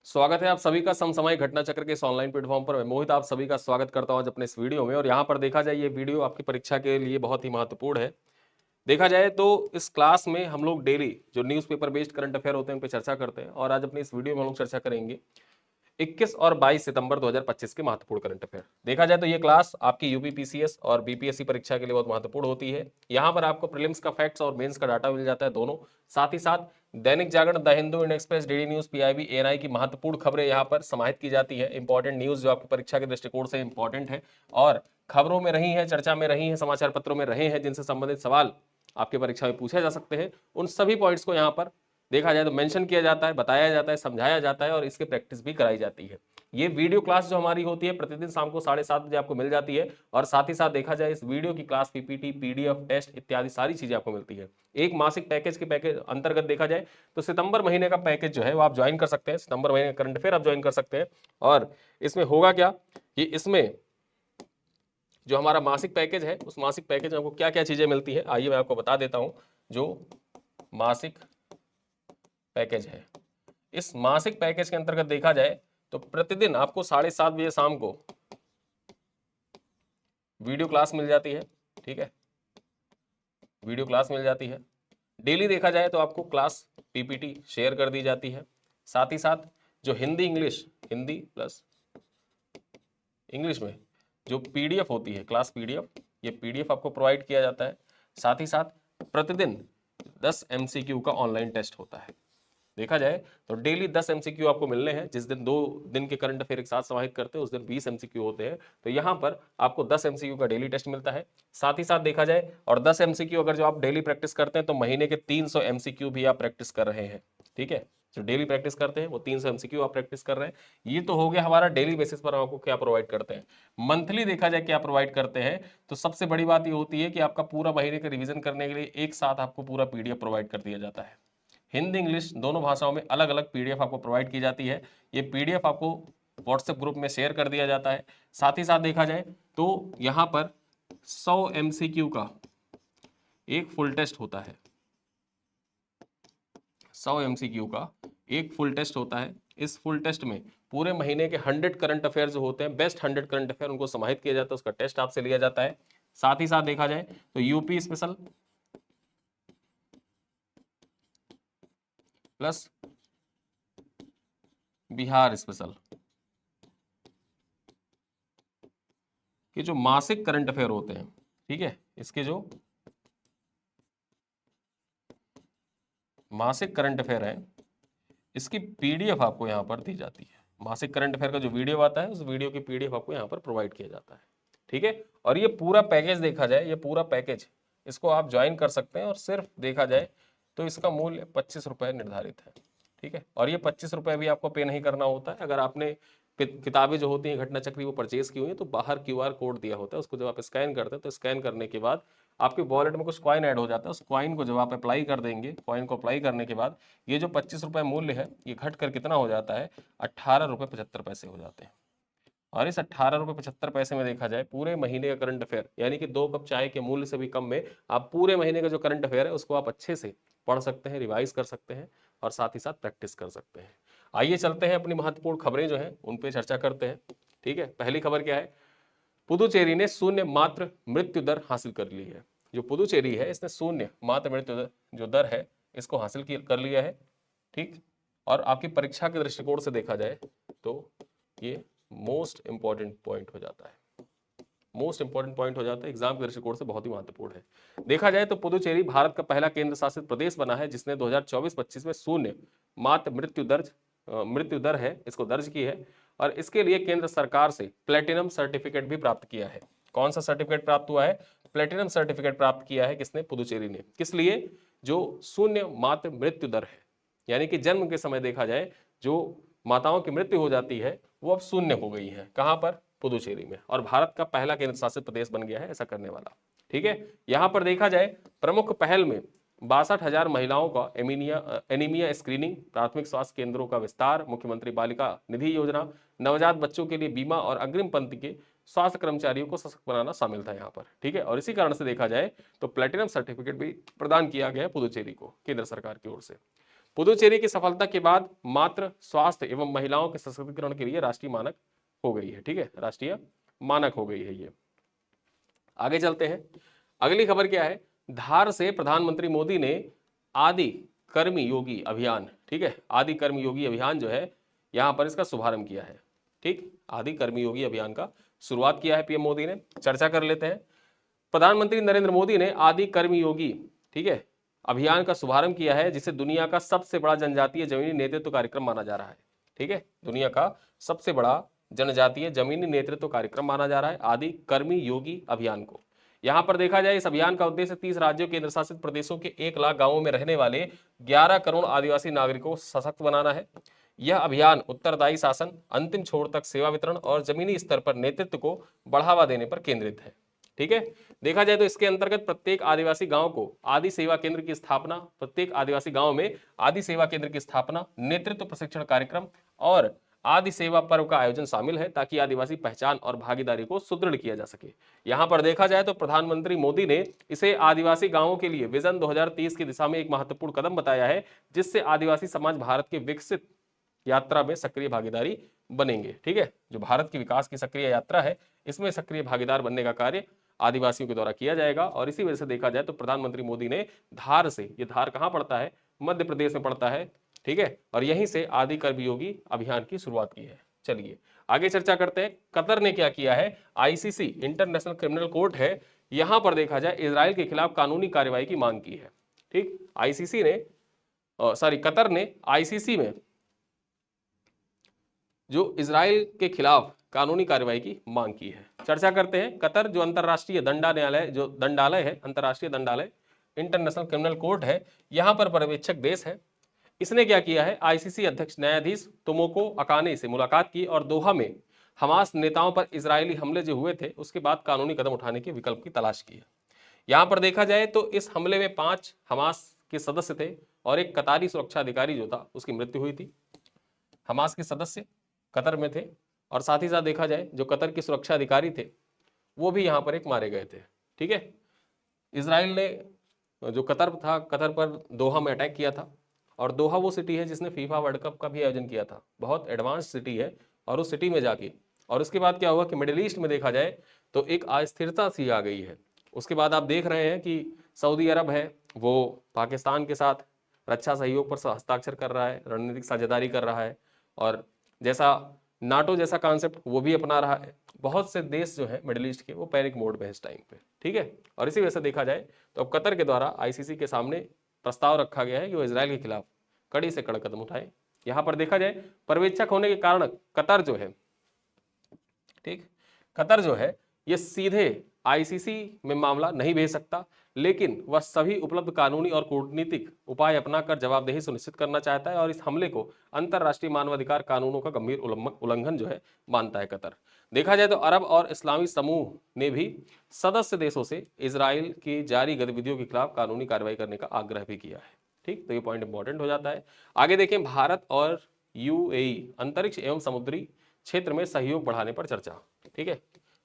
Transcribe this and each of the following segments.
स्वागत है आप सभी का समसामयिक घटना चक्र के इस ऑनलाइन प्लेटफॉर्म पर। मैं मोहित आप सभी का स्वागत करता हूं आज अपने इस वीडियो में। और यहां पर देखा जाए ये वीडियो आपकी परीक्षा के लिए बहुत ही महत्वपूर्ण है। देखा जाए तो इस क्लास में हम लोग डेली जो न्यूज़पेपर बेस्ड करंट अफेयर होते हैं उन पर चर्चा करते हैं। और आज अपनी इस वीडियो में हम लोग चर्चा करेंगे 21 और 22 सितंबर 2025 के महत्वपूर्ण करंट अफेयर। देखा जाए तो ये क्लास आपकी यूपी पीसीएस और बीपीएससी परीक्षा के लिए बहुत महत्वपूर्ण होती है। यहाँ पर आपको प्रीलिम्स का फैक्ट्स और मेंस का डाटा मिल जाता है दोनों। साथ ही साथ Dainik Jagran, the Hindu, Indian Express, DD news, PIB, ANI की महत्वपूर्ण खबरें यहाँ पर समाहित की जाती है। इंपॉर्टेंट न्यूज जो आपकी परीक्षा के दृष्टिकोण से इंपॉर्टेंट है और खबरों में रही है, चर्चा में रही है, समाचार पत्रों में रहे हैं, जिनसे संबंधित सवाल आपके परीक्षा में पूछे जा सकते हैं, उन सभी पॉइंट्स को यहाँ पर देखा जाए तो मेंशन किया जाता है, बताया जाता है, समझाया जाता है और इसकी प्रैक्टिस भी कराई जाती है। ये वीडियो क्लास जो हमारी होती है प्रतिदिन शाम को 7:30 बजे आपको मिल जाती है। और साथ ही साथ देखा जाए इस वीडियो की क्लास पीपीटी, पीडीएफ, टेस्ट इत्यादि सारी चीजें आपको मिलती है। एक मासिक पैकेज के पैकेज अंतर्गत देखा जाए तो सितंबर महीने का पैकेज जो है वो आप ज्वाइन कर सकते हैं। सितंबर महीने का करंट अफेयर आप ज्वाइन कर सकते हैं। और इसमें होगा क्या कि इसमें जो हमारा मासिक पैकेज है उस मासिक पैकेज में आपको क्या क्या चीजें मिलती है आइए मैं आपको बता देता हूं। जो मासिक पैकेज है, इस मासिक पैकेज के अंतर्गत देखा जाए तो प्रतिदिन आपको 7:30 बजे शाम को वीडियो क्लास मिल जाती है। ठीक है, वीडियो क्लास मिल जाती है। डेली देखा जाए तो आपको क्लास पीपीटी शेयर कर दी जाती है। साथ ही साथ जो Hindi English, Hindi plus English में जो पीडीएफ होती है, क्लास पीडीएफ, ये पीडीएफ आपको प्रोवाइड किया जाता है। साथ ही साथ प्रतिदिन 10 एमसीक्यू का ऑनलाइन टेस्ट होता है। देखा जाए तो डेली 10 एमसीक्यू आपको मिलने हैं। जिस दिन 2 दिन के करंट अफेयर एक साथ समाहित करते हैं उस दिन 20 एमसीक्यू होते हैं। तो यहाँ पर आपको 10 एमसीक्यू का डेली टेस्ट मिलता है। साथ ही साथ देखा जाए और 10 एमसीक्यू अगर जो आप डेली प्रैक्टिस करते हैं तो महीने के 300 एमसीक्यू भी आप प्रैक्टिस कर रहे हैं। ठीक है, जो डेली प्रैक्टिस करते हैं वो 300 एमसीक्यू आप प्रैक्टिस कर रहे हैं। ये तो हो गया हमारा डेली बेसिस पर आपको क्या प्रोवाइड करते हैं। मंथली देखा जाए क्या प्रोवाइड करते हैं तो सबसे बड़ी बात ये होती है कि आपका पूरा महीने का रिवीजन करने के लिए एक साथ आपको पूरा पीडीएफ प्रोवाइड कर दिया जाता है। हिंदी इंग्लिश दोनों भाषाओं में अलग अलग पीडीएफ आपको प्रोवाइड की जाती है। ये पीडीएफ आपको व्हाट्सएप ग्रुप में शेयर कर दिया जाता है। साथ ही साथ देखा जाए तो यहाँ पर 100 एमसीक्यू का एक फुल टेस्ट होता है। 100 एमसीक्यू का एक फुल टेस्ट होता है। इस फुल टेस्ट में पूरे महीने के 100 करंट अफेयर जो होते हैं, बेस्ट 100 करंट अफेयर, उनको समाहित किया जाता है, उसका टेस्ट आपसे लिया जाता है। साथ ही साथ देखा जाए तो UP special plus Bihar special के जो मासिक करंट अफेयर होते हैं, ठीक है, इसके जो मासिक करंट अफेयर है इसकी पीडीएफ आपको यहाँ पर दी जाती है। मासिक करंट अफेयर का जो वीडियो आता है उस वीडियो की पीडीएफ आपको यहाँ पर प्रोवाइड किया जाता है। ठीक है, और ये पूरा पैकेज देखा जाए, ये पूरा पैकेज इसको आप ज्वाइन कर सकते हैं और सिर्फ देखा जाए तो इसका मूल्य 25 रुपये निर्धारित है। ठीक है, और ये 25 रुपये भी आपको पे नहीं करना होता है। अगर आपने किताबें जो होती हैं घटना चक्री वो परचेज की हुई है तो बाहर क्यूआर कोड दिया होता है, उसको जब आप स्कैन करते हैं तो स्कैन करने के बाद आपके वॉलेट में कुछ कॉइन ऐड हो जाता है। उस कॉइन को जब आप अप्लाई कर देंगे, कॉइन को अप्लाई करने के बाद ये जो 25 रुपये मूल्य है ये घट कर कितना हो जाता है, 18 रुपये 75 पैसे हो जाते हैं। और इस 18 रुपये 75 पैसे में देखा जाए पूरे महीने का करंट अफेयर, यानी कि 2 कप चाय के मूल्य से भी कम में आप पूरे महीने का जो करंट अफेयर है उसको आप अच्छे से पढ़ सकते हैं, रिवाइज कर सकते हैं और साथ ही साथ प्रैक्टिस कर सकते हैं। आइए चलते हैं अपनी महत्वपूर्ण खबरें जो हैं उन पर चर्चा करते हैं। ठीक है, पहली खबर क्या है, पुदुचेरी ने शून्य मात्र मृत्यु दर हासिल कर ली है। जो पुदुचेरी है इसने शून्य मात्र मृत्यु दर जो दर है इसको हासिल कर लिया है। ठीक, और आपकी परीक्षा के दृष्टिकोण से देखा जाए तो ये मोस्ट इंपॉर्टेंट पॉइंट हो जाता है। मोस्ट इंपॉर्टेंट पॉइंट हो जाता है, एग्जाम के दृष्टिकोण से बहुत ही महत्वपूर्ण है। देखा जाए तो पुदुचेरी भारत का पहला केंद्र शासित प्रदेश बना है जिसने 2024-25 में शून्य मात्र मृत्यु दर है इसको दर्ज की है। और इसके लिए केंद्र सरकार से प्लेटिनम सर्टिफिकेट भी प्राप्त किया है। कौन सा सर्टिफिकेट प्राप्त हुआ है, प्लेटिनम सर्टिफिकेट प्राप्त किया है किसने, पुदुचेरी ने। किस लिए, जो शून्य मात्र मृत्यु दर है, यानी कि जन्म के समय देखा जाए जो माताओं की मृत्यु हो जाती है वो अब शून्य हो गई है। कहां पर, पुदुचेरी में। और भारत का पहला केंद्र शासित प्रदेश बन गया है ऐसा करने वाला। ठीक है, यहां पर देखा जाए प्रमुख पहल में 62,000 महिलाओं का एनीमिया स्क्रीनिंग, प्राथमिक स्वास्थ्य केंद्रों का विस्तार, मुख्यमंत्री बालिका निधि योजना, नवजात बच्चों के लिए बीमा और अग्रिम पंक्ति के स्वास्थ्य कर्मचारियों को सशक्त बनाना शामिल था यहाँ पर। ठीक है, और इसी कारण से देखा जाए तो प्लेटिनम सर्टिफिकेट भी प्रदान किया गया पुदुचेरी को केंद्र सरकार की ओर से। पुदुचेरी की सफलता के बाद मात्र स्वास्थ्य एवं महिलाओं के सशक्तिकरण के लिए राष्ट्रीय मानक हो गई है। ठीक है, राष्ट्रीय मानक हो गई है ये। आगे चलते हैं, अगली खबर क्या है, धार से प्रधानमंत्री मोदी ने आदि कर्म योगी अभियान, ठीक है, आदि कर्म योगी अभियान जो है यहां पर इसका शुभारंभ किया है। ठीक, आदि कर्म योगी अभियान का शुरुआत किया है पीएम मोदी ने। चर्चा कर लेते हैं। प्रधानमंत्री नरेंद्र मोदी ने आदि कर्म योगी, ठीक है, अभियान का शुभारंभ किया है, जिसे दुनिया का सबसे बड़ा जनजातीय जमीनी नेतृत्व कार्यक्रम माना जा रहा है। ठीक है, दुनिया का सबसे बड़ा जनजातीय जमीनी नेतृत्व कार्यक्रम माना जा रहा है आदि कर्मी योगी अभियान को। यहां पर देखा जाए, इस अभियान का उद्देश्य 30 राज्यों केंद्र शासित प्रदेशों के 1 लाख गांवों में रहने वाले 11 करोड़ आदिवासी नागरिकों को सशक्त बनाना है। यह अभियान उत्तरदायी शासन, अंतिम छोर तक सेवा वितरण और जमीनी स्तर पर नेतृत्व को बढ़ावा देने पर केंद्रित है। ठीक है, देखा जाए तो इसके अंतर्गत प्रत्येक आदिवासी गांव को आदि सेवा केंद्र की स्थापना, प्रत्येक आदिवासी गांव में आदि सेवा केंद्र की स्थापना, नेतृत्व प्रशिक्षण कार्यक्रम और आदि सेवा पर्व का आयोजन शामिल है, ताकि आदिवासी पहचान और भागीदारी को सुदृढ़ किया जा सके। यहां पर देखा जाए तो प्रधानमंत्री मोदी ने इसे आदिवासी गांवों के लिए विजन 2030 की दिशा में एक महत्वपूर्ण कदम बताया है, जिससे आदिवासी समाज भारत के विकसित यात्रा में सक्रिय भागीदारी बनेंगे। ठीक है, जो भारत की विकास की सक्रिय यात्रा है, इसमें सक्रिय भागीदार बनने का कार्य आदिवासियों के द्वारा किया जाएगा। और इसी वजह से देखा जाए तो प्रधानमंत्री मोदी ने धार से, ये धार कहां पड़ता है, मध्य प्रदेश में पड़ता है। ठीक है, और यहीं से आदि कर्मयोगी अभियान की शुरुआत की है। चलिए आगे चर्चा करते हैं, कतर ने क्या किया है। आईसीसी इंटरनेशनल क्रिमिनल कोर्ट है, यहां पर देखा जाए इजराइल के खिलाफ कानूनी कार्रवाई की मांग की है। ठीक, आईसीसी ने कतर ने आईसीसी में जो इजराइल के खिलाफ कानूनी कार्रवाई की मांग की है। चर्चा करते हैं, कतर जो अंतरराष्ट्रीय दंडालय, जो दंडालय है, अंतरराष्ट्रीय दंडालय इंटरनेशनल क्रिमिनल कोर्ट है, यहां पर पर्यवेक्षक देश है। इसने क्या किया है, आईसीसी अध्यक्ष न्यायाधीश तोमोको अकाने से मुलाकात की और दोहा में हमास नेताओं पर इजरायली हमले जो हुए थे उसके बाद कानूनी कदम उठाने के विकल्प की तलाश की है। यहां पर देखा जाए तो इस हमले में 5 हमास के सदस्य थे और एक कतारी सुरक्षा अधिकारी जो था उसकी मृत्यु हुई थी। हमास के सदस्य कतर में थे और साथ ही साथ देखा जाए जो कतर के सुरक्षा अधिकारी थे वो भी यहाँ पर एक मारे गए थे। ठीक है, इजराइल ने जो कतर था, कतर पर दोहा में अटैक किया था और दोहा वो सिटी है जिसने फीफा वर्ल्ड कप का भी आयोजन किया था, बहुत एडवांस सिटी है। और उस सिटी में जाके और उसके बाद क्या हुआ कि मिडिल ईस्ट में देखा जाए तो एक अस्थिरता सी आ गई है। उसके बाद आप देख रहे हैं कि सऊदी अरब है वो पाकिस्तान के साथ रक्षा सहयोग पर हस्ताक्षर कर रहा है, रणनीतिक साझेदारी कर रहा है और जैसा नाटो जैसा कॉन्सेप्ट वो भी अपना रहा है। बहुत से देश जो है मिडिल ईस्ट के वो पैनिक मोड में है इस टाइम पे। ठीक है, और इसी वजह से देखा जाए तो अब कतर के द्वारा आईसीसी के सामने प्रस्ताव रखा गया है कि वो इजराइल के खिलाफ कड़ी से कड़ा कदम उठाए। यहां पर देखा जाए पर्यवेक्षक होने के कारण कतर जो है, ठीक, कतर जो है ये सीधे आईसीसी में मामला नहीं भेज सकता, लेकिन वह सभी उपलब्ध कानूनी और कूटनीतिक उपाय अपनाकर जवाबदेही सुनिश्चित करना चाहता है और इस हमले को अंतरराष्ट्रीय मानवाधिकार कानूनों का गंभीर उल्लंघन जो है मानता है कतर। देखा जाए तो अरब और इस्लामी समूह ने भी सदस्य देशों से इजराइल की जारी गतिविधियों के खिलाफ कानूनी कार्रवाई करने का आग्रह भी किया है। ठीक, तो ये पॉइंट इंपॉर्टेंट हो जाता है। आगे देखें, भारत और यूएई अंतरिक्ष एवं समुद्री क्षेत्र में सहयोग बढ़ाने पर चर्चा। ठीक है,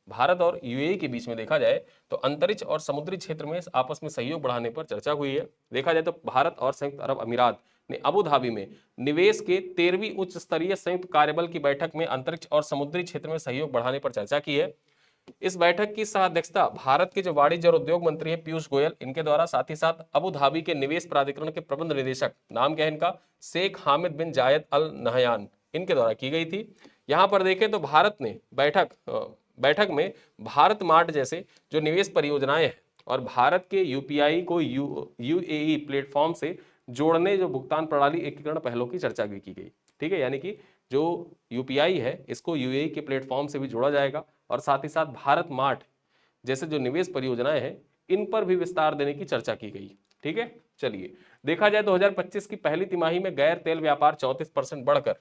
भारत और यूएई के बीच में देखा जाए तो अंतरिक्ष और समुद्री क्षेत्र में आपस में सहयोग बढ़ाने पर चर्चा हुई है। देखा जाए तो भारत और संयुक्त अरब अमीरात ने अबू धाबी में निवेश के 13वीं उच्च स्तरीय संयुक्त कार्यबल की बैठक में अंतरिक्ष और समुद्री क्षेत्र में सहयोग बढ़ाने पर चर्चा की है। इस बैठक की सह अध्यक्षता भारत के जो वाणिज्य और उद्योग मंत्री हैं पीयूष गोयल इनके द्वारा, साथ ही साथ अबू धाबी के निवेश प्राधिकरण के प्रबंध निदेशक, नाम क्या है इनका, शेख हामिद बिन जायद अल नहयान, इनके द्वारा की गई थी। यहां पर देखें तो भारत ने बैठक में भारत मार्ट जैसे जो निवेश परियोजनाएं हैं और भारत के यूपीआई को यूएई प्लेटफॉर्म से जोड़ने जो भुगतान प्रणाली एकीकरण पहलों की चर्चा भी की गई। ठीक है, यानी कि जो यूपीआई है इसको यूएई के प्लेटफॉर्म से भी जोड़ा जाएगा और साथ ही साथ भारत मार्ट जैसे जो निवेश परियोजनाएं हैं इन पर भी विस्तार देने की चर्चा की गई। ठीक है, चलिए देखा जाए 2025 की पहली तिमाही में गैर तेल व्यापार 34% बढ़कर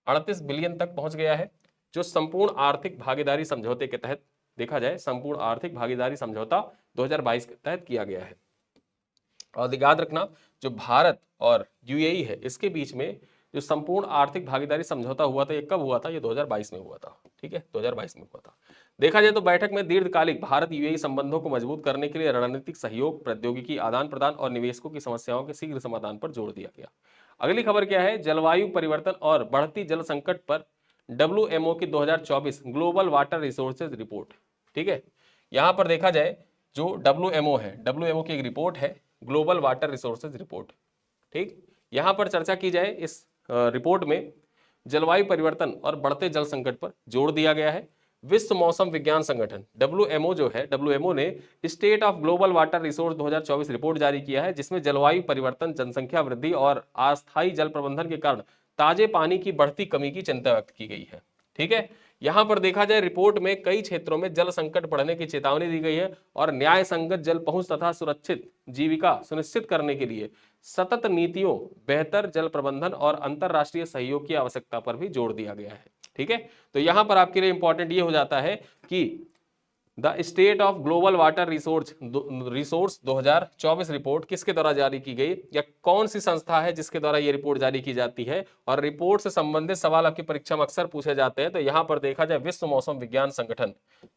38 बिलियन तक पहुंच गया है, जो संपूर्ण आर्थिक भागीदारी समझौते के तहत देखा जाए, संपूर्ण आर्थिक भागीदारी समझौता 2022 के तहत किया गया है। और याद रखना जो भारत और यूएई है इसके बीच में जो संपूर्ण आर्थिक भागीदारी समझौता हुआ था ये कब हुआ था, ये 2022 में हुआ था। ठीक है, 2022 में हुआ था। देखा जाए तो बैठक में दीर्घकालिक भारत यूएई संबंधों को मजबूत करने के लिए रणनीतिक सहयोग, प्रौद्योगिकी आदान प्रदान और निवेशकों की समस्याओं के शीघ्र समाधान पर जोर दिया गया। अगली खबर क्या है, जलवायु परिवर्तन और बढ़ती जल संकट पर WMO की 2024 ग्लोबल वाटर रिसोर्सेज रिपोर्ट। ठीक है, यहां पर देखा जाए जो WMO है, WMO की एक रिपोर्ट है, ग्लोबल वाटर रिसोर्सेज रिपोर्ट। ठीक, यहां पर चर्चा की जाए इस रिपोर्ट में जलवायु परिवर्तन और बढ़ते जल संकट पर जोर दिया गया है। विश्व मौसम विज्ञान संगठन WMO जो है, WMO ने state of global water resource 2024 report जारी किया है, जिसमें जलवायु परिवर्तन, जनसंख्या वृद्धि और अस्थायी जल प्रबंधन के कारण ताजे पानी की बढ़ती कमी की चिंता व्यक्त की गई है। ठीक है, यहां पर देखा जाए रिपोर्ट में कई क्षेत्रों में जल संकट बढ़ने की चेतावनी दी गई है और न्याय संगत जल पहुंच तथा सुरक्षित जीविका सुनिश्चित करने के लिए सतत नीतियों, बेहतर जल प्रबंधन और अंतरराष्ट्रीय सहयोग की आवश्यकता पर भी जोर दिया गया है। ठीक है, तो यहां पर आपके लिए इंपॉर्टेंट ये हो जाता है कि the state of global water resource 2024 report किसके द्वारा जारी की गई या कौन सी संस्था है जिसके द्वारा ये रिपोर्ट जारी की जाती है, और रिपोर्ट से संबंधित सवाल आपकी परीक्षा में अक्सर पूछे जाते हैं। तो यहां पर देखा जाए विश्व मौसम विज्ञान संगठन,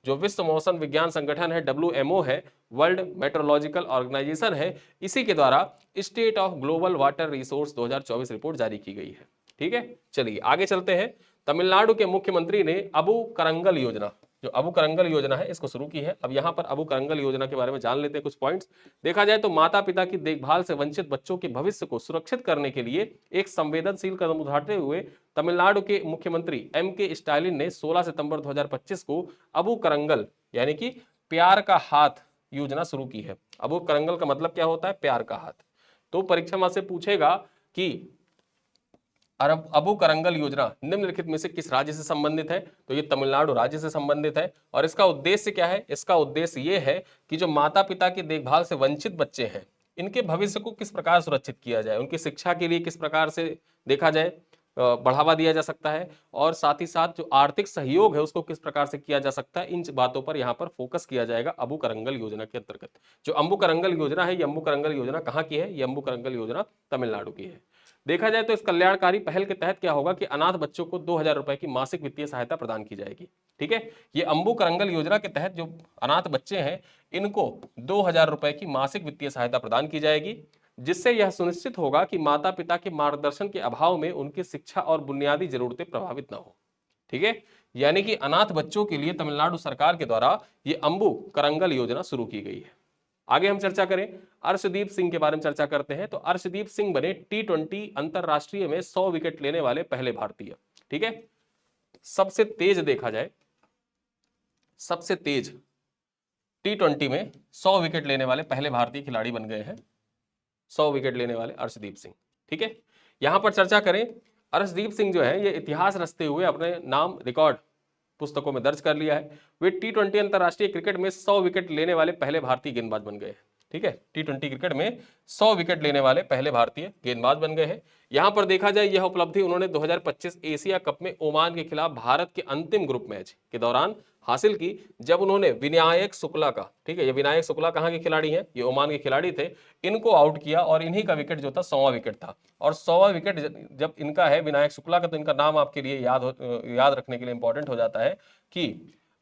जो विश्व मौसम विज्ञान संगठन है, WMO है, वर्ल्ड मेट्रोलॉजिकल ऑर्गेनाइजेशन है, इसी के द्वारा state of global water resource 2024 report जारी की गई है। ठीक है, चलिए आगे चलते हैं। तमिलनाडु के मुख्यमंत्री ने अबू करंगल योजना, जो अबू करंगल योजना है, इसको शुरू की है। अब यहां पर अबू करंगल योजना के बारे में जान लेते हैं कुछ पॉइंट्स। देखा जाए तो माता पिता की देखभाल से वंचित बच्चों के भविष्य को सुरक्षित करने के लिए एक संवेदनशील कदम उठाते हुए तमिलनाडु के मुख्यमंत्री MK स्टालिन ने 16 सितंबर 2025 को अबू करंगल यानी कि प्यार का हाथ योजना शुरू की है। अबू करंगल का मतलब क्या होता है? प्यार का हाथ। तो परीक्षा में से पूछेगा कि अबू करंगल योजना निम्नलिखित में से किस राज्य से संबंधित है? तो ये तमिलनाडु राज्य से संबंधित है। और इसका उद्देश्य क्या है? इसका उद्देश्य ये है कि जो माता पिता की देखभाल से वंचित बच्चे हैं, इनके भविष्य को किस प्रकार सुरक्षित किया जाए, उनकी शिक्षा के लिए किस प्रकार से देखा जाए बढ़ावा दिया जा सकता है, और साथ ही साथ जो आर्थिक सहयोग है उसको किस प्रकार से किया जा सकता है, इन बातों पर यहाँ पर फोकस किया जाएगा अबू करंगल योजना के अंतर्गत। जो अबू करंगल योजना है, ये अबू करंगल योजना कहाँ की है? ये अबू करंगल योजना तमिलनाडु की है। देखा जाए तो इस कल्याणकारी पहल के तहत क्या होगा कि अनाथ बच्चों को 2000 रुपए की मासिक वित्तीय सहायता प्रदान की जाएगी। ठीक है, ये अम्बू करंगल योजना के तहत जो अनाथ बच्चे हैं इनको 2000 रुपए की मासिक वित्तीय सहायता प्रदान की जाएगी, जिससे यह सुनिश्चित होगा कि माता पिता के मार्गदर्शन के अभाव में उनकी शिक्षा और बुनियादी जरूरतें प्रभावित न हो। ठीक है, यानी कि अनाथ बच्चों के लिए तमिलनाडु सरकार के द्वारा ये अम्बू करंगल योजना शुरू की गई है। आगे हम चर्चा करें, अर्शदीप सिंह के बारे में चर्चा करते हैं। तो अर्शदीप सिंह बने T20 अंतरराष्ट्रीय में 100 विकेट लेने वाले पहले भारतीय। ठीक है, सबसे तेज देखा जाए, सबसे तेज T20 में 100 विकेट लेने वाले पहले भारतीय खिलाड़ी बन गए हैं, 100 विकेट लेने वाले अर्शदीप सिंह। ठीक है, यहां पर चर्चा करें, अर्शदीप सिंह जो है ये इतिहास रचते हुए अपने नाम रिकॉर्ड पुस्तकों में दर्ज कर लिया है। वे T20 अंतरराष्ट्रीय क्रिकेट में 100 विकेट लेने वाले पहले भारतीय गेंदबाज बन गए हैं। ठीक है, T20 क्रिकेट में 100 विकेट लेने वाले पहले भारतीय गेंदबाज बन गए हैं। यहां पर देखा जाए यह उपलब्धि उन्होंने 2025 एशिया कप में ओमान के खिलाफ भारत के अंतिम ग्रुप मैच के दौरान हासिल की, जब उन्होंने विनायक शुक्ला का, ठीक है, ये विनायक शुक्ला कहाँ के खिलाड़ी हैं? ये ओमान के खिलाड़ी थे, इनको आउट किया और इन्हीं का विकेट जो था 100वां विकेट था। और 100वां विकेट जब इनका है विनायक शुक्ला का, तो इनका नाम आपके लिए याद रखने के लिए इंपॉर्टेंट हो जाता है कि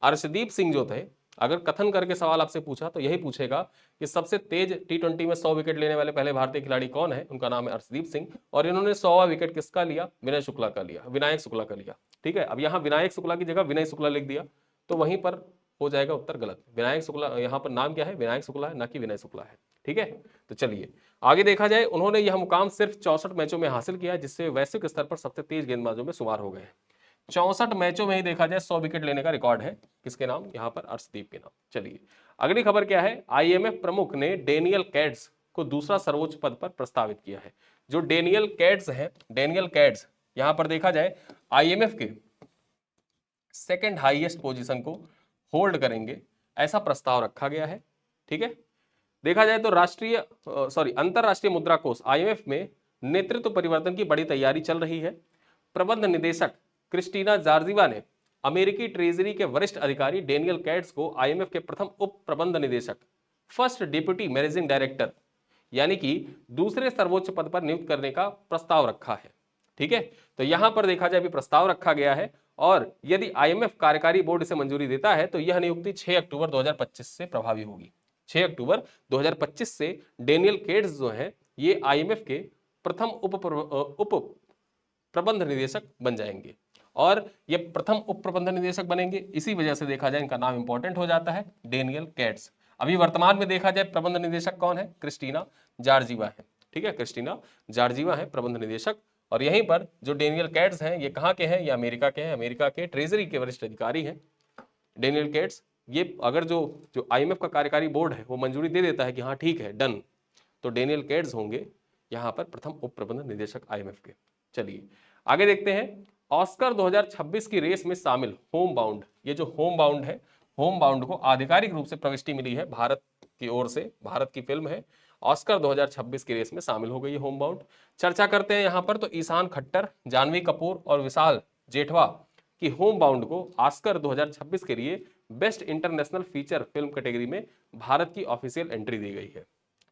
अर्शदीप सिंह जो थे, अगर कथन करके सवाल आपसे पूछा तो यही पूछेगा कि सबसे तेज T20 में 100 विकेट लेने वाले पहले भारतीय खिलाड़ी कौन है? उनका नाम है अर्शदीप सिंह, और इन्होंने 100वां विकेट किसका लिया? विनय शुक्ला का लिया, विनायक शुक्ला का लिया। ठीक है, अब यहाँ विनायक शुक्ला की जगह विनय शुक्ला लिख दिया तो वहीं पर हो जाएगा उत्तर गलत। विनायक शुक्ला, यहाँ पर नाम क्या है? विनायक शुक्ला है, ना कि विनय शुक्ला है। ठीक है, तो चलिए आगे देखा जाए, उन्होंने यह मुकाम सिर्फ 64 मैचों में हासिल किया, जिससे वैश्विक स्तर पर सबसे तेज गेंदबाजों में शुमार हो गए। 64 मैचों में ही देखा जाए 100 विकेट लेने का रिकॉर्ड है, किसके नाम? यहाँ पर अर्शदीप के नाम। चलिए अगली खबर क्या है, IMF प्रमुख ने डेनियल कैट्स को दूसरा सर्वोच्च पद पर प्रस्तावित किया है। जो डेनियल कैट्स है, डेनियल कैट्स यहां पर देखा जाए IMF के सेकंड हाईएस्ट पोजीशन को होल्ड करेंगे, ऐसा प्रस्ताव रखा गया है। ठीक है, देखा जाए तो अंतरराष्ट्रीय मुद्रा कोष IMF में नेतृत्व परिवर्तन की बड़ी तैयारी चल रही है। प्रबंध निदेशक क्रिस्टीना जॉर्जीवा ने अमेरिकी ट्रेजरी के वरिष्ठ अधिकारी डेनियल कैट्स को IMF के प्रथम उप प्रबंध निदेशक, फर्स्ट डिप्यूटी मैनेजिंग डायरेक्टर, यानी कि दूसरे सर्वोच्च पद पर नियुक्त करने का प्रस्ताव रखा है। ठीक है, तो यहां पर देखा जाए अभी प्रस्ताव रखा गया है, और यदि IMF कार्यकारी बोर्ड इसे मंजूरी देता है तो यह नियुक्ति 6 अक्टूबर 2025 से प्रभावी होगी। 6 अक्टूबर 2025 से डेनियल कैट्स जो है ये IMF के प्रथम उप प्रबंध निदेशक बन जाएंगे। और ये प्रथम उप प्रबंध निदेशक बनेंगे, इसी वजह से देखा जाए इनका नाम इंपॉर्टेंट हो जाता है, डेनियल कैट्स। अभी वर्तमान में देखा जाए प्रबंध निदेशक कौन है? क्रिस्टीना जॉर्जिवा है। ठीक है, क्रिस्टीना जॉर्जिवा है प्रबंध निदेशक। और यहीं पर जो डेनियल कैट्स हैं ये कहाँ के हैं? ये अमेरिका के हैं, अमेरिका के ट्रेजरी के वरिष्ठ अधिकारी हैं डेनियल कैट्स। ये अगर जो IMF का कार्यकारी बोर्ड है वो मंजूरी दे देता है कि हाँ ठीक है डन, तो डेनियल कैट्स होंगे यहाँ पर प्रथम उप प्रबंध निदेशक IMF के। चलिए आगे देखते हैं। ऑस्कर 2026 की रेस में शामिल होम बाउंड, ये जो होम बाउंड है, होम बाउंड को आधिकारिक रूप से प्रविष्टि मिली है भारत की ओर से, भारत की फिल्म है, ऑस्कर 2026 की रेस में शामिल हो गई है होम बाउंड। चर्चा करते हैं यहाँ पर तो ईशान खट्टर, जानवी कपूर और विशाल जेठवा की होम बाउंड को ऑस्कर 2026 के लिए best international feature film category में भारत की ऑफिशियल एंट्री दी गई है।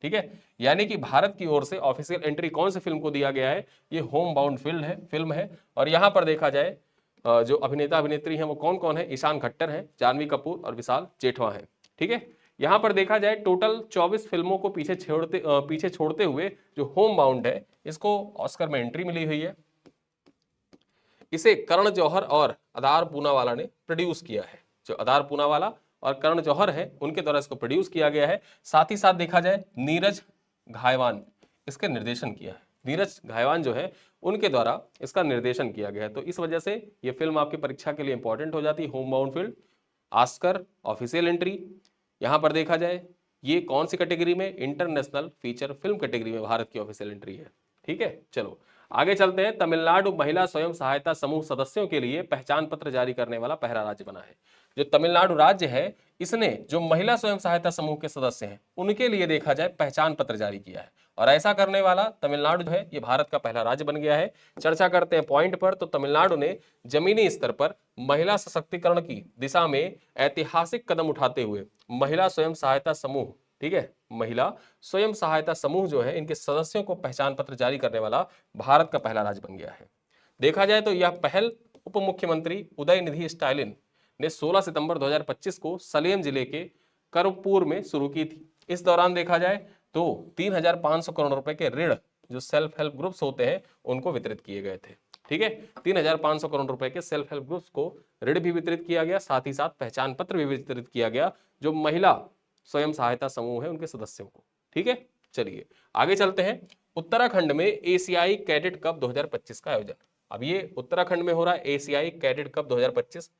ठीक है, यानी कि भारत की ओर से ऑफिशियल एंट्री कौन सी फिल्म को दिया गया है? ये होम बाउंड फिल्म है। और यहां पर देखा जाए जो अभिनेता अभिनेत्री हैं वो कौन कौन है? ईशान खट्टर हैं, जानवी कपूर और विशाल जेठवा हैं। ठीक है, यहां पर देखा जाए टोटल 24 फिल्मों को पीछे छोड़ते हुए जो होम बाउंड है इसको ऑस्कर में एंट्री मिली हुई है। इसे करण जौहर और अदार पूनावाला ने प्रोड्यूस किया है। जो अदार पूनावाला और करण जौहर है उनके द्वारा इसको प्रोड्यूस किया गया है। साथ ही साथ देखा जाए नीरज घायवान इसके निर्देशन किया है। नीरज घायवान जो है उनके द्वारा इसका निर्देशन किया गया है। तो इस वजह से ये फिल्म आपकी परीक्षा के लिए इंपॉर्टेंट हो जाती है। Home bound film, Oscar official entry. यहां पर देखा जाए ये कौन सी कैटेगरी में? इंटरनेशनल फीचर फिल्म कैटेगरी में भारत की ऑफिशियल एंट्री है। ठीक है, चलो आगे चलते हैं। तमिलनाडु महिला स्वयं सहायता समूह सदस्यों के लिए पहचान पत्र जारी करने वाला पहला राज्य बना है। जो तमिलनाडु राज्य है इसने जो महिला स्वयं सहायता समूह के सदस्य हैं उनके लिए देखा जाए पहचान पत्र जारी किया है। और ऐसा करने वाला तमिलनाडु जो है ये भारत का पहला राज्य बन गया है। चर्चा करते हैं पॉइंट पर, तो तमिलनाडु ने जमीनी स्तर पर महिला सशक्तिकरण की दिशा में ऐतिहासिक कदम उठाते हुए महिला स्वयं सहायता समूह, ठीक है, महिला स्वयं सहायता समूह जो है इनके सदस्यों को पहचान पत्र जारी करने वाला भारत का पहला राज्य बन गया है। देखा जाए तो यह पहल उप मुख्यमंत्री उदयनिधि स्टालिन ने 16 सितंबर 2025 को सलेम जिले के करपुर में शुरू की थी। इस दौरान देखा जाए तो 3,500 करोड़ रुपए के ऋण जो सेल्फ हेल्प ग्रुप्स होते हैं उनको वितरित किए गए थे। ठीक है, 3,500 करोड़ रुपए के सेल्फ हेल्प ग्रुप्स को ऋण भी वितरित किया गया, साथ ही साथ पहचान पत्र भी वितरित किया गया जो महिला स्वयं सहायता समूह है उनके सदस्यों को। ठीक है, चलिए आगे चलते हैं। उत्तराखंड में एशियाई कैडेट कप 2025 का आयोजन। अब ये उत्तराखंड में हो रहा है एशियाई कैडेट कप 2025।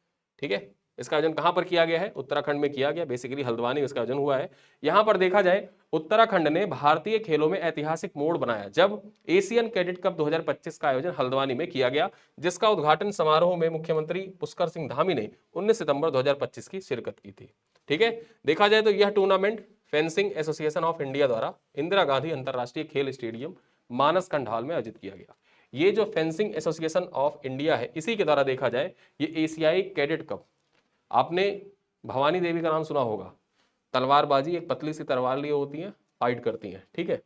ठीक है, इसका आयोजन कहां पर किया गया है? उत्तराखंड में किया गया, बेसिकली हल्द्वानी इसका आयोजन हुआ है। यहां पर देखा जाए उत्तराखंड ने भारतीय खेलों में ऐतिहासिक मोड़ बनाया जब एशियन कैडेट कप 2025 का आयोजन हल्द्वानी में किया गया, जिसका उद्घाटन समारोह में मुख्यमंत्री पुष्कर सिंह धामी ने 19 सितंबर 2025 की शिरकत की थी। ठीक है, देखा जाए तो यह tournament fencing association of India द्वारा इंदिरा गांधी अंतरराष्ट्रीय खेल स्टेडियम मानस खंडाल में आयोजित किया गया। ये जो फेंसिंग एसोसिएशन ऑफ इंडिया है इसी के द्वारा देखा जाए ये एशियाई कैडेट कप, आपने भवानी देवी का नाम सुना होगा, तलवारबाजी, एक पतली सी तलवार लिए होती है, फाइट करती हैं। ठीक है,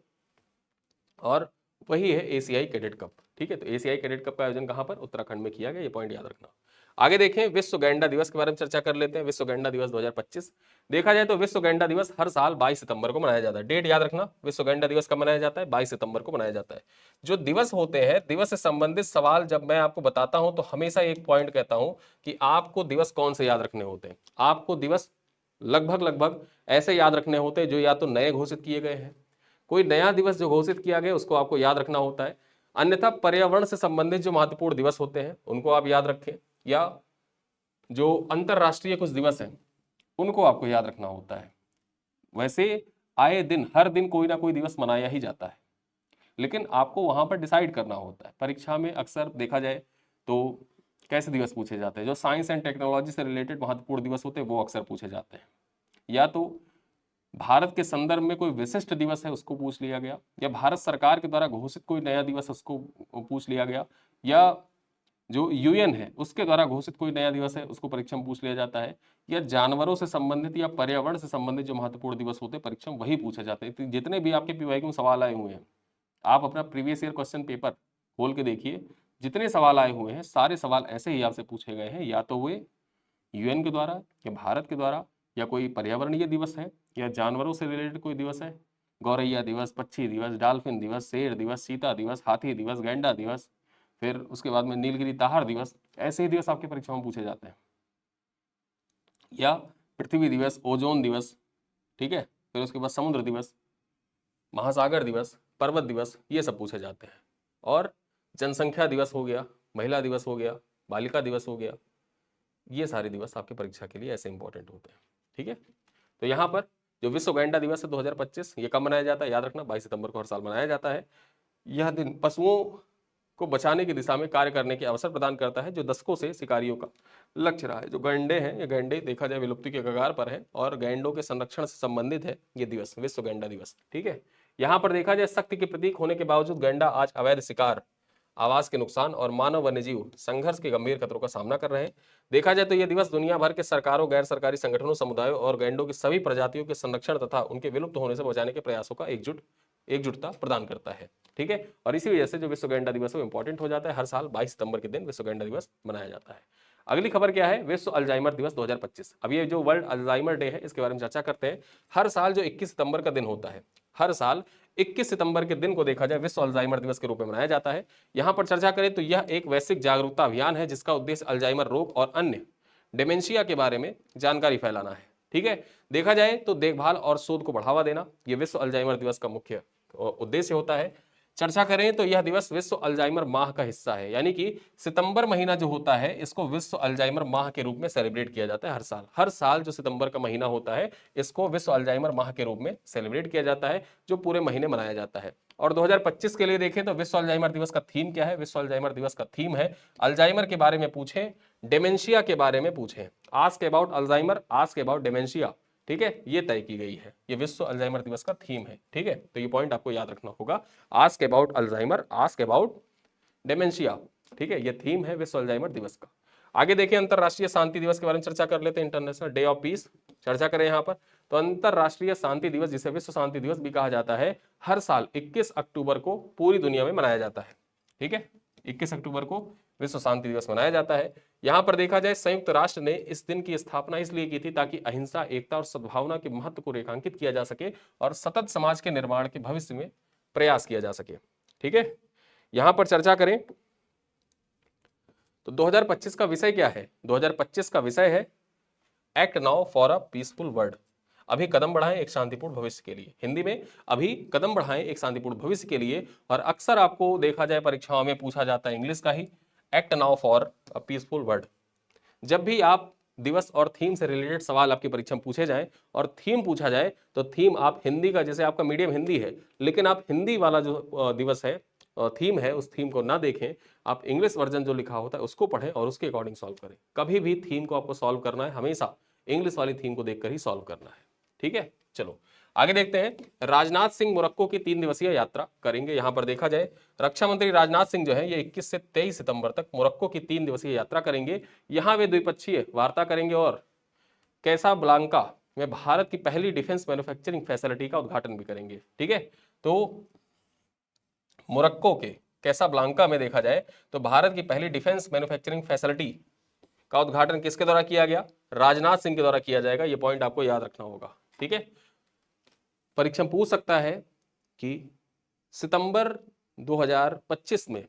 और वही है एशियाई कैडेट कप। ठीक है, तो एशियाई कैडेट कप का आयोजन कहां पर? उत्तराखंड में किया गया, ये पॉइंट याद रखना। आगे देखें, विश्व गैंडा दिवस के बारे में चर्चा कर लेते हैं। विश्व गैंडा दिवस 2025 देखा जाए तो विश्व गैंडा दिवस हर साल 22 सितंबर को मनाया जाता है। डेट याद रखना, विश्व गैंडा दिवस कब मनाया जाता है? 22 सितंबर को मनाया जाता है। जो दिवस होते हैं, दिवस से संबंधित सवाल जब मैं आपको बताता हूं तो हमेशा एक पॉइंट कहता हूं कि आपको दिवस कौन से याद रखने होते हैं। आपको दिवस लगभग ऐसे याद रखने होते हैं जो या तो नए घोषित किए गए हैं, कोई नया दिवस जो घोषित किया गया उसको आपको याद रखना होता है, अन्यथा पर्यावरण से संबंधित जो महत्वपूर्ण दिवस होते हैं उनको आप याद रखें, या जो अंतरराष्ट्रीय कुछ दिवस हैं उनको आपको याद रखना होता है। वैसे आए दिन हर दिन कोई ना कोई दिवस मनाया ही जाता है, लेकिन आपको वहां पर डिसाइड करना होता है। परीक्षा में अक्सर देखा जाए तो कैसे दिवस पूछे जाते हैं? जो साइंस एंड टेक्नोलॉजी से रिलेटेड महत्वपूर्ण दिवस होते हैं वो अक्सर पूछे जाते हैं, या तो भारत के संदर्भ में कोई विशिष्ट दिवस है उसको पूछ लिया गया, या भारत सरकार के द्वारा घोषित कोई नया दिवस उसको पूछ लिया गया, या जो यूएन है उसके द्वारा घोषित कोई नया दिवस है उसको परीक्षा में पूछ लिया जाता है, या जानवरों से संबंधित या पर्यावरण से संबंधित जो महत्वपूर्ण दिवस होते हैं परीक्षा में वही पूछे जाते हैं। जितने भी आपके पीवाईक्यू में सवाल आए हुए हैं, आप अपना प्रीवियस ईयर क्वेश्चन पेपर खोल के देखिए, जितने सवाल आए हुए हैं सारे सवाल ऐसे ही आपसे पूछे गए हैं, या तो वे यूएन के द्वारा या भारत के द्वारा, या कोई पर्यावरणीय दिवस है, या जानवरों से रिलेटेड कोई दिवस है, गौरैया दिवस, पक्षी दिवस, डॉल्फिन दिवस, शेर दिवस, सीता दिवस, हाथी दिवस, गैंडा दिवस, फिर उसके बाद में नीलगिरी ताहर दिवस, ऐसे ही दिवस आपकी परीक्षाओं में पूछे जाते हैं। या पृथ्वी दिवस, ओजोन दिवस, ठीक है, फिर उसके बाद समुद्र दिवस, महासागर दिवस, पर्वत दिवस, ये सब पूछे जाते हैं। और जनसंख्या दिवस हो गया, महिला दिवस हो गया, बालिका दिवस हो गया, ये सारे दिवस आपके परीक्षा के लिए ऐसे इंपॉर्टेंट होते हैं। ठीक है, तो यहाँ पर जो विश्व गैंडा दिवस है 2025, ये कब मनाया जाता है, याद रखना 22 सितंबर को हर साल मनाया जाता है। यह दिन पशुओं को बचाने की दिशा में कार्य करने के अवसर प्रदान करता है, जो दशकों से शिकारियों का लक्ष्य रहा है। जो गैंडे हैं, ये गैंडे देखा जाए विलुप्ति के कगार पर है और गैंडों के संरक्षण से संबंधित है ये दिवस, विश्व गैंडा दिवस। ठीक है, यहाँ पर देखा जाए शक्ति के प्रतीक होने के बावजूद गैंडा आज अवैध शिकार, आवास के नुकसान और मानव वन्यजीव संघर्ष के गंभीर खतरों का सामना कर रहे हैं। देखा जाए तो यह दिवस दुनिया भर के सरकारों, गैर सरकारी संगठनों, समुदायों और गैंडों की सभी प्रजातियों के संरक्षण तथा उनके विलुप्त होने से बचाने के प्रयासों का एकजुटता प्रदान करता है। ठीक है, और इसी वजह से जो विश्व गैंडा दिवस है वो इंपॉर्टेंट हो जाता है। हर साल 22 सितंबर के दिन विश्व गैंडा दिवस मनाया जाता है। अगली खबर क्या है, विश्व अल्जाइमर दिवस 2025। अब ये जो वर्ल्ड अल्जाइमर डे है इसके बारे में चर्चा करते हैं। हर साल जो 21 सितंबर का दिन होता है, हर साल 21 सितंबर के दिन को देखा जाए विश्व अल्जाइमर दिवस के रूप में मनाया जाता है। यहां पर चर्चा करें तो यह एक वैश्विक जागरूकता अभियान है जिसका उद्देश्य अल्जाइमर रोग और अन्य डिमेंशिया के बारे में जानकारी फैलाना है। ठीक है, देखा जाए तो देखभाल और शोध को बढ़ावा देना, यह विश्व अल्जाइमर दिवस का मुख्य उद्देश्य होता है। चर्चा करें तो यह दिवस विश्व अल्जाइमर माह का हिस्सा है, यानी कि सितंबर महीना जो होता है इसको विश्व अल्जाइमर माह के रूप में सेलिब्रेट किया जाता है। हर साल जो सितंबर का महीना होता है इसको विश्व अल्जाइमर माह के रूप में सेलिब्रेट किया जाता है, जो पूरे महीने मनाया जाता है। और 2025 के लिए देखें तो विश्व अल्जाइमर दिवस का थीम क्या है, विश्व अल्जाइमर दिवस का थीम है अल्जाइमर के बारे में पूछें, डिमेंशिया के बारे में पूछें। Ask about Alzheimer, ask about dementia. ठीक है, ये तय की गई है, ये विश्व अल्जाइमर दिवस का थीम है। ठीक है, तो ये पॉइंट आपको याद रखना होगा, ask about Alzheimer, ask about dementia. ठीक है, ये थीम है विश्व अल्जाइमर दिवस का। आगे देखिए अंतरराष्ट्रीय शांति दिवस के बारे में चर्चा कर लेते हैं, इंटरनेशनल डे ऑफ पीस चर्चा करें यहाँ पर। तो अंतरराष्ट्रीय शांति दिवस, जिसे विश्व शांति दिवस भी कहा जाता है, हर साल 21 अक्टूबर को पूरी दुनिया में मनाया जाता है। ठीक है, 21 अक्टूबर को विश्व शांति दिवस मनाया जाता है। यहां पर देखा जाए संयुक्त राष्ट्र ने इस दिन की स्थापना इसलिए की थी ताकि अहिंसा, एकता और सद्भावना के महत्व को रेखांकित किया जा सके और सतत समाज के निर्माण के भविष्य में प्रयास किया जा सके। ठीक है, यहां पर चर्चा करें तो 2025 का विषय क्या है, 2025 का विषय है act now for a peaceful world. अभी कदम बढ़ाएं एक शांतिपूर्ण भविष्य के लिए, हिंदी में अभी कदम बढ़ाएं एक शांतिपूर्ण भविष्य के लिए। और अक्सर आपको देखा जाए परीक्षाओं में पूछा जाता है इंग्लिश का ही, act now for a peaceful world. जब भी आप दिवस और थीम से रिलेटेड सवाल आपकी परीक्षा में पूछे जाएं और थीम पूछा जाए तो थीम आप हिंदी का, जैसे आपका मीडियम हिंदी है लेकिन आप हिंदी वाला जो दिवस है, थीम है, उस थीम को ना देखें, आप इंग्लिश वर्जन जो लिखा होता है उसको पढ़ें और उसके अकॉर्डिंग सॉल्व करें। कभी भी थीम को आपको सॉल्व करना है हमेशा इंग्लिश वाली थीम को देखकर ही सॉल्व करना है। ठीक है, चलो आगे देखते हैं। राजनाथ सिंह मोरक्को की 3 दिवसीय यात्रा करेंगे। यहां पर देखा जाए रक्षा मंत्री राजनाथ सिंह जो है ये 21 से 23 सितंबर तक मोरक्को की 3 दिवसीय यात्रा करेंगे। यहां वे द्विपक्षीय वार्ता करेंगे और कैसाब्लांका में भारत की पहली डिफेंस मैन्युफैक्चरिंग फैसिलिटी का उद्घाटन भी करेंगे। ठीक है, तो मोरक्को के कैसाब्लांका में देखा जाए तो भारत की पहली डिफेंस मैन्युफैक्चरिंग फैसिलिटी का उद्घाटन किसके द्वारा किया गया, राजनाथ सिंह के द्वारा किया जाएगा। यह पॉइंट आपको याद रखना होगा। ठीक है, परीक्षा पूछ सकता है कि सितंबर 2025 में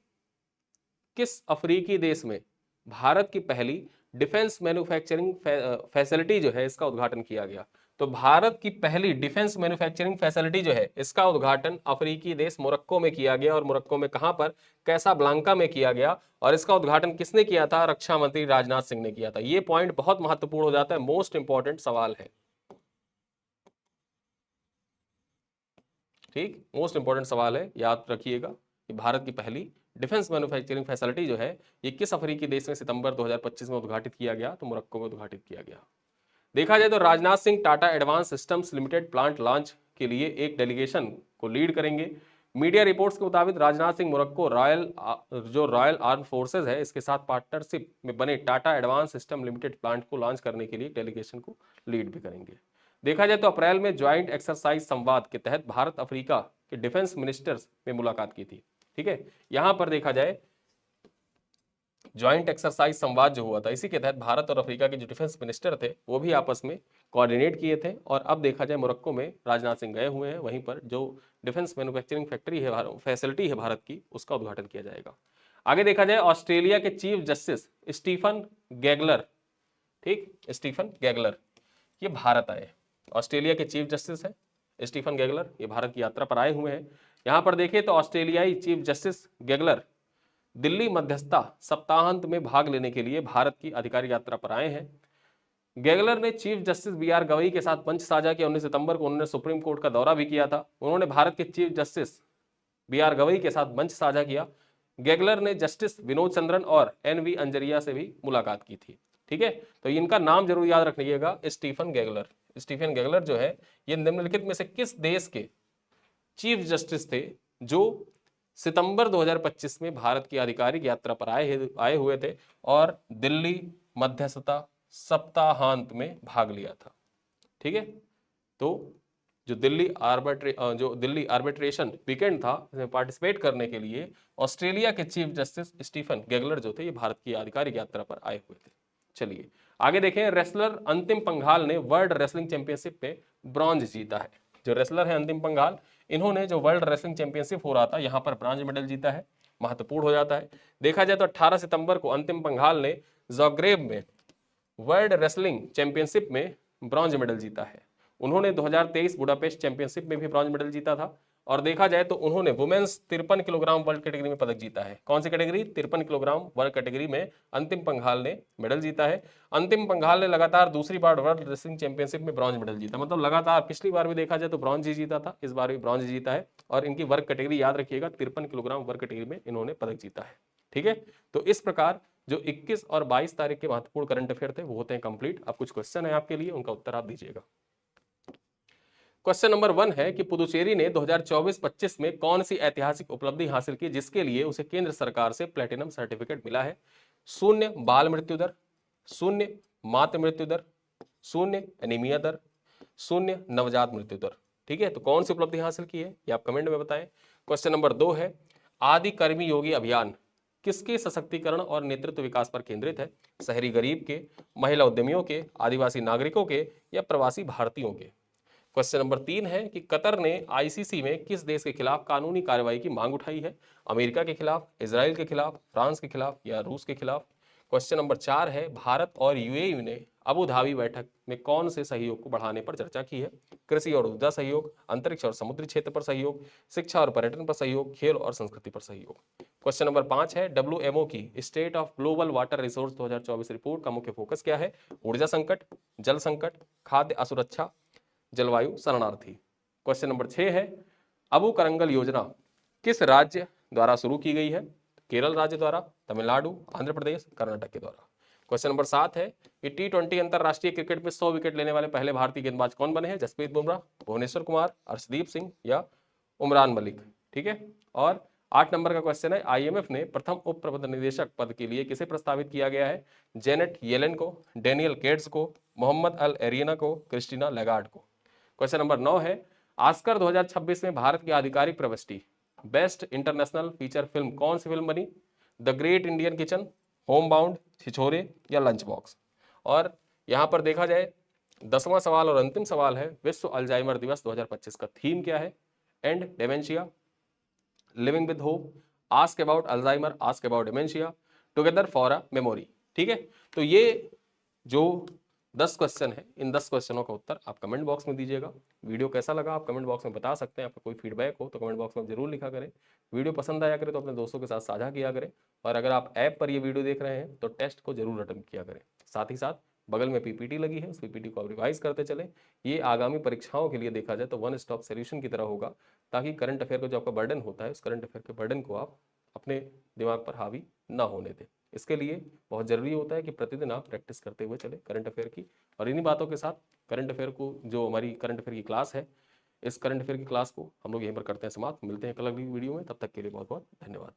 किस अफ्रीकी देश में भारत की पहली डिफेंस मैन्युफैक्चरिंग फैसिलिटी जो है इसका उद्घाटन किया गया। तो भारत की पहली डिफेंस मैन्युफैक्चरिंग फैसिलिटी जो है इसका उद्घाटन अफ्रीकी देश मोरक्को में किया गया। और मोरक्को में कहां पर, कैसाब्लांका में किया गया। और इसका उद्घाटन किसने किया था, रक्षा मंत्री राजनाथ सिंह ने किया था। यह पॉइंट बहुत महत्वपूर्ण हो जाता है, मोस्ट इंपॉर्टेंट सवाल है। ठीक, मोस्ट इंपॉर्टेंट सवाल है, याद रखिएगा कि भारत की पहली डिफेंस मैन्युफैक्चरिंग फैसिलिटी जो है ये किस अफ्रीकी देश में सितंबर 2025 में उद्घाटित किया गया, तो मोरक्को में उद्घाटित किया गया। देखा जाए तो Rajnath Singh Tata advance systems limited plant launch के लिए एक डेलीगेशन को लीड करेंगे। मीडिया रिपोर्ट्स के मुताबिक Rajnath Singh Morocco royal arm forces है इसके साथ पार्टनरशिप में बने Tata advance system limited plant को लॉन्च करने के लिए डेलीगेशन को लीड भी करेंगे। देखा जाए तो अप्रैल में ज्वाइंट एक्सरसाइज संवाद के तहत भारत अफ्रीका के डिफेंस मिनिस्टर्स में मुलाकात की थी। ठीक है, यहां पर देखा जाए ज्वाइंट एक्सरसाइज संवाद जो हुआ था, इसी के तहत भारत और अफ्रीका के जो डिफेंस मिनिस्टर थे वो भी आपस में कोऑर्डिनेट किए थे। और अब देखा जाए मोरक्को में राजनाथ सिंह गए हुए हैं, वहीं पर जो डिफेंस मैन्युफैक्चरिंग फैक्ट्री है, फैसिलिटी है भारत की, उसका उद्घाटन किया जाएगा। आगे देखा जाए ऑस्ट्रेलिया के चीफ जस्टिस स्टीफन गैगलर, ठीक, स्टीफन गैगलर ये भारत आए। ऑस्ट्रेलिया के चीफ जस्टिस है स्टीफन गैगलर, ये भारत की यात्रा पर आए हुए हैं। यहां पर देखिए तो ऑस्ट्रेलियाई चीफ जस्टिस गैगलर दिल्ली मध्यस्थता सप्ताहांत में भाग लेने के लिए भारत की आधिकारिक यात्रा पर आए हैं। गैगलर ने चीफ जस्टिस बी.आर. गवई के साथ मंच साझा किया। 19 सितंबर को उन्होंने सुप्रीम कोर्ट का दौरा भी किया था। उन्होंने भारत के चीफ जस्टिस बी.आर. गवई के साथ मंच साझा किया। गैगलर ने जस्टिस विनोद चंद्रन और एन.वी. अंजरिया से भी मुलाकात की थी। ठीक है, तो इनका नाम जरूर याद रखिएगा, स्टीफन गैगलर। स्टीफन गैगलर जो है ये निम्नलिखित में से किस देश के चीफ जस्टिस थे जो सितंबर 2025 में भारत की आधिकारिक यात्रा पर आए हुए थे और दिल्ली मध्यस्थता सप्ताहांत में भाग लिया था। ठीक है, तो जो दिल्ली आर्बिट्रेशन वीकेंड था, इसमें पार्टिसिपेट करने के लिए ऑस्ट्रेलिया के चीफ जस्टिस स्टीफन गैगलर जो थे ये भारत की आधिकारिक यात्रा पर आए हुए थे। चलिए आगे देखें, रेसलर अंतिम पंघाल ने वर्ल्ड रेसलिंग चैंपियनशिप में ब्रॉन्ज जीता है। जो रेसलर है अंतिम पंघाल, इन्होंने जो वर्ल्ड रेसलिंग चैंपियनशिप हो रहा था यहाँ पर ब्रॉन्ज मेडल जीता है। महत्वपूर्ण हो जाता है। देखा जाए तो 18 सितंबर को अंतिम पंघाल ने ज़ाग्रेब में वर्ल्ड रेसलिंग चैंपियनशिप में ब्रॉन्ज मेडल जीता है। उन्होंने 2023 बुडापेस्ट चैंपियनशिप में भी ब्रॉन्ज मेडल जीता था। और देखा जाए तो उन्होंने वुमेन्स 53 किलोग्राम वर्ल्ड कैटेगरी में पदक जीता है। कौन सी कैटेगरी? 53 किलोग्राम वर्ल्ड कैटेगरी में अंतिम पंघाल ने मेडल जीता है। अंतिम पंघाल ने लगातार दूसरी बार वर्ल्ड रेसलिंग चैंपियनशिप में ब्रॉन्ज मेडल जीता, मतलब लगातार पिछली बार भी देखा जाए तो ब्रॉन्ज ही जीता था, इस बार भी ब्रॉन्ज जीता है। और इनकी वर्ग कैटेगरी याद रखिएगा, 53 किलोग्राम वर्ग कैटेगरी में इन्होंने पदक जीता है। ठीक है, तो इस प्रकार जो 21 और 22 तारीख के महत्वपूर्ण करंट अफेयर थे वो होते हैं कंप्लीट। अब कुछ क्वेश्चन है आपके लिए, उनका उत्तर आप दीजिएगा। क्वेश्चन नंबर 1 है कि पुदुचेरी ने 2024-25 में कौन सी ऐतिहासिक उपलब्धि हासिल की जिसके लिए उसे केंद्र सरकार से प्लेटिनम सर्टिफिकेट मिला है? 0 बाल मृत्यु दर, 0 मातृ मृत्यु दर, 0 एनीमिया दर, 0 नवजात मृत्यु दर। ठीक है, तो कौन सी उपलब्धि हासिल की है ये आप कमेंट में बताएं। क्वेश्चन नंबर 2 है आदि कर्मी योगी अभियान किसके सशक्तिकरण और नेतृत्व विकास पर केंद्रित है? शहरी गरीब के, महिला उद्यमियों के, आदिवासी नागरिकों के या प्रवासी भारतीयों के? क्वेश्चन नंबर 3 है कि कतर ने आईसीसी में किस देश के खिलाफ कानूनी कार्रवाई की मांग उठाई है? अमेरिका के खिलाफ, इजराइल के खिलाफ, फ्रांस के खिलाफ या रूस के खिलाफ? क्वेश्चन नंबर 4 है भारत और यूएई ने अबू धाबी बैठक में कौन से सहयोग को बढ़ाने पर चर्चा की है? कृषि और ऊर्जा सहयोग, अंतरिक्ष और समुद्री क्षेत्र पर सहयोग, शिक्षा और पर्यटन पर सहयोग, खेल और संस्कृति पर सहयोग। क्वेश्चन नंबर 5 है डब्ल्यूएमओ की state of global water resource 2024 report का मुख्य फोकस क्या है? ऊर्जा संकट, जल संकट, खाद्य असुरक्षा, जलवायु शरणार्थी। क्वेश्चन नंबर 6 है अबू करंगल योजना किस राज्य द्वारा शुरू की गई है? केरल राज्य द्वारा, तमिलनाडु, आंध्र प्रदेश, कर्नाटक के द्वारा। क्वेश्चन नंबर 7 है कि टी20 अंतरराष्ट्रीय क्रिकेट में 100 विकेट लेने वाले पहले भारतीय गेंदबाज कौन बने हैं? जसप्रीत बुमराह, भुवनेश्वर कुमार, अर्शदीप सिंह या उमरान मलिक। ठीक है, और 8 नंबर का क्वेश्चन है आईएमएफ ने प्रथम उप प्रबंध निदेशक पद के लिए किसे प्रस्तावित किया गया है? जेनेट येलेन को, डेनियल केट्स को, मोहम्मद अल एरियना को, क्रिस्टीना लेगार्ड को। क्वेश्चन नंबर 9 है ऑस्कर 2026 में भारत की आधिकारिक प्रविष्टि बेस्ट इंटरनेशनल फीचर फिल्म कौन सी फिल्म बनी? The great Indian kitchen, home bound, Chhichhore या लंच बॉक्स? और यहां पर देखा जाए 10वां सवाल और अंतिम सवाल है विश्व अल्जाइमर दिवस 2025 का थीम क्या है? And dementia, living with hope, ask about Alzheimer, ask about dementia, together for a memory. ठीक है, तो ये जो 10 क्वेश्चन है, इन 10 क्वेश्चनों का उत्तर आप कमेंट बॉक्स में दीजिएगा। वीडियो कैसा लगा आप कमेंट बॉक्स में बता सकते हैं। आपका कोई फीडबैक हो तो कमेंट बॉक्स में जरूर लिखा करें। वीडियो पसंद आया करे तो अपने दोस्तों के साथ साझा किया करें। और अगर आप ऐप पर ये वीडियो देख रहे हैं तो टेस्ट को जरूर अटेम्प्ट किया करें। साथ ही साथ बगल में पीपीटी लगी है, उस पीपीटी को आप रिवाइज करते चलें। ये आगामी परीक्षाओं के लिए देखा जाए तो वन स्टॉप सोल्यूशन की तरह होगा, ताकि करंट अफेयर का जो आपका बर्डन होता है उस करंट अफेयर के बर्डन को आप अपने दिमाग पर हावी ना होने दें। इसके लिए बहुत जरूरी होता है कि प्रतिदिन आप प्रैक्टिस करते हुए चले करंट अफेयर की। और इन्हीं बातों के साथ करंट अफेयर को, जो हमारी करंट अफेयर की क्लास है, इस करंट अफेयर की क्लास को हम लोग यहीं पर करते हैं समाप्त। मिलते हैं कल अगली वीडियो में, तब तक के लिए बहुत बहुत धन्यवाद।